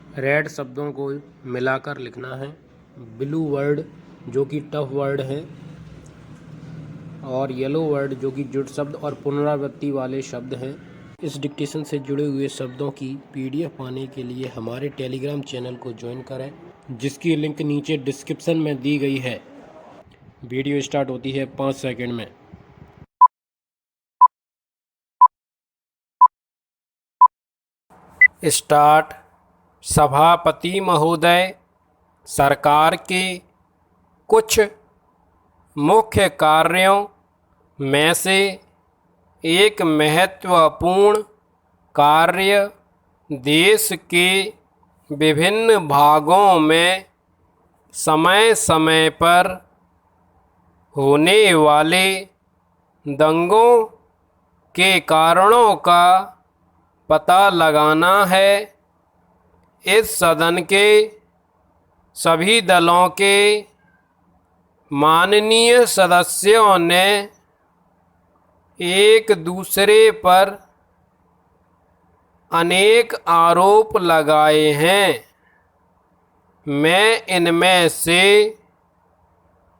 Red शब्दों को मिलाकर लिखना है। ब्लू वर्ड जो कि टफ वर्ड है, और येलो वर्ड जो कि जुड़ शब्द और पुनरावृत्ति वाले शब्द हैं। इस डिक्टेशन से जुड़े हुए शब्दों की पीडीएफ पाने के लिए हमारे टेलीग्राम चैनल को ज्वाइन करें, जिसकी लिंक नीचे डिस्क्रिप्शन में दी गई है। वीडियो स्टार्ट होती है 5 सेकंड में। स्टार्ट। सभापति महोदय, सरकार के कुछ मुख्य कार्यों में से एक महत्वपूर्ण कार्य देश के विभिन्न भागों में समय समय पर होने वाले दंगों के कारणों का पता लगाना है। इस सदन के सभी दलों के माननीय सदस्यों ने एक दूसरे पर अनेक आरोप लगाए हैं। मैं इनमें से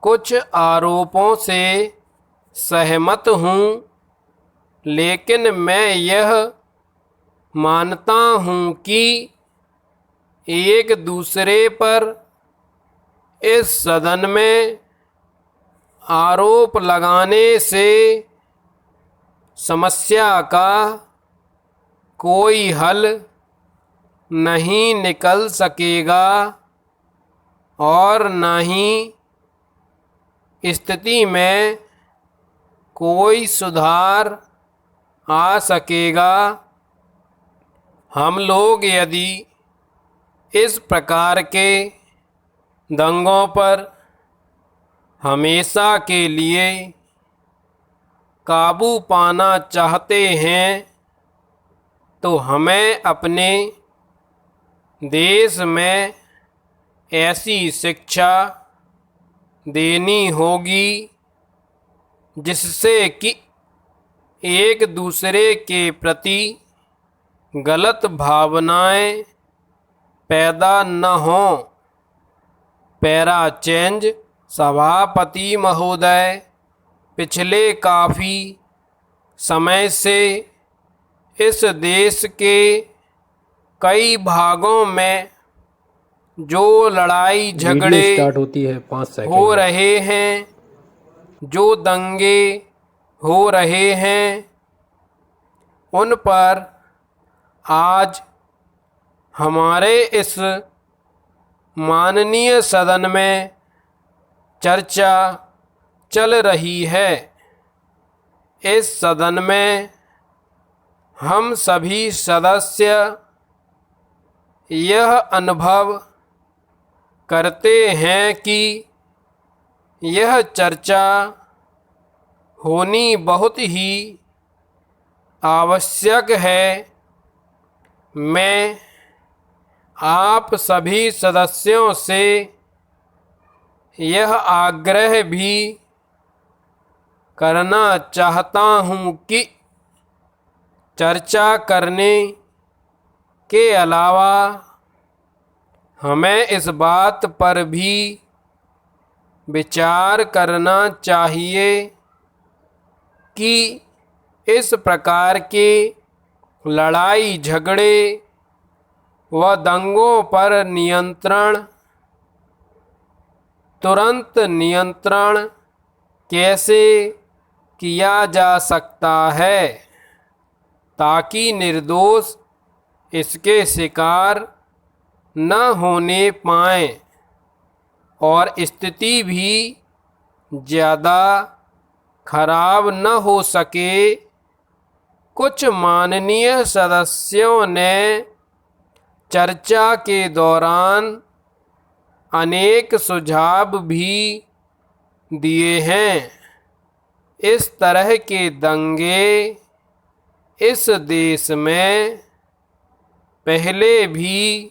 कुछ आरोपों से सहमत हूँ, लेकिन मैं यह मानता हूँ कि एक दूसरे पर इस सदन में आरोप लगाने से समस्या का कोई हल नहीं निकल सकेगा और न ही स्थिति में कोई सुधार आ सकेगा। हम लोग यदि इस प्रकार के दंगों पर हमेशा के लिए काबू पाना चाहते हैं, तो हमें अपने देश में ऐसी शिक्षा देनी होगी जिससे कि एक दूसरे के प्रति गलत भावनाएं पैदा न हों। Para change. सभापति महोदय, पिछले काफ़ी समय से इस देश के कई भागों में जो लड़ाई झगड़े स्टार्ट होती है 5 सेकंड हो रहे हैं, जो दंगे हो रहे हैं, उन पर आज हमारे इस माननीय सदन में चर्चा चल रही है। इस सदन में हम सभी सदस्य यह अनुभव करते हैं कि यह चर्चा होनी बहुत ही आवश्यक है। मैं आप सभी सदस्यों से यह आग्रह भी करना चाहता हूँ कि चर्चा करने के अलावा हमें इस बात पर भी विचार करना चाहिए कि इस प्रकार के लड़ाई झगड़े व दंगों पर तुरंत नियंत्रण कैसे किया जा सकता है, ताकि निर्दोष इसके शिकार न होने पाएं और स्थिति भी ज़्यादा खराब न हो सके। कुछ माननीय सदस्यों ने चर्चा के दौरान अनेक सुझाव भी दिए हैं। इस तरह के दंगे इस देश में पहले भी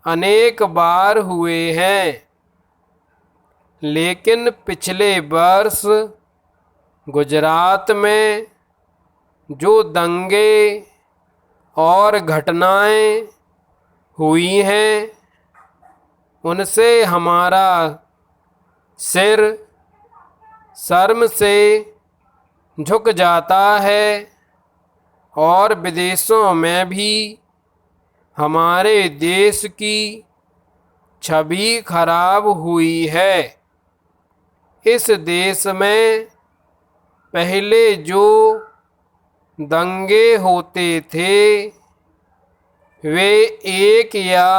अनेक बार हुए हैं, लेकिन पिछले वर्ष गुजरात में जो दंगे और घटनाएं हुई हैं, उनसे हमारा सिर शर्म से झुक जाता है और विदेशों में भी हमारे देश की छवि खराब हुई है। इस देश में पहले जो दंगे होते थे वे 1 या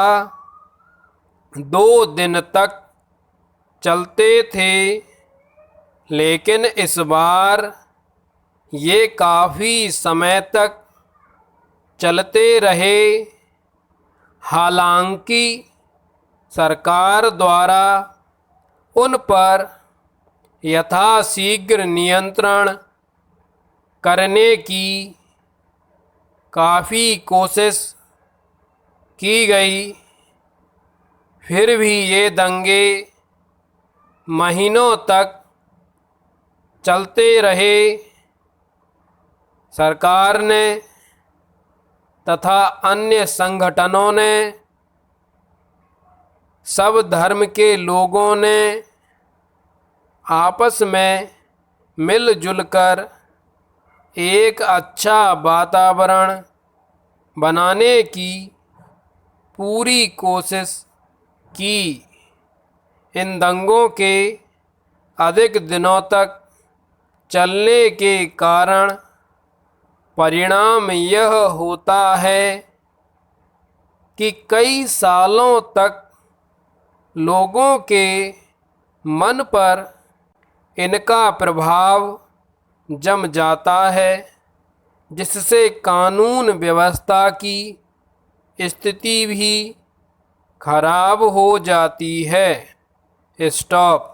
2 दिन तक चलते थे, लेकिन इस बार ये काफ़ी समय तक चलते रहे। हालांकि सरकार द्वारा उन पर यथाशीघ्र नियंत्रण करने की काफ़ी कोशिश की गई, फिर भी ये दंगे महीनों तक चलते रहे। सरकार ने तथा अन्य संगठनों ने, सब धर्म के लोगों ने आपस में मिलजुल कर एक अच्छा वातावरण बनाने की पूरी कोशिश की। इन दंगों के अधिक दिनों तक चलने के कारण परिणाम यह होता है कि कई सालों तक लोगों के मन पर इनका प्रभाव जम जाता है, जिससे कानून व्यवस्था की स्थिति भी खराब हो जाती है। स्टॉप।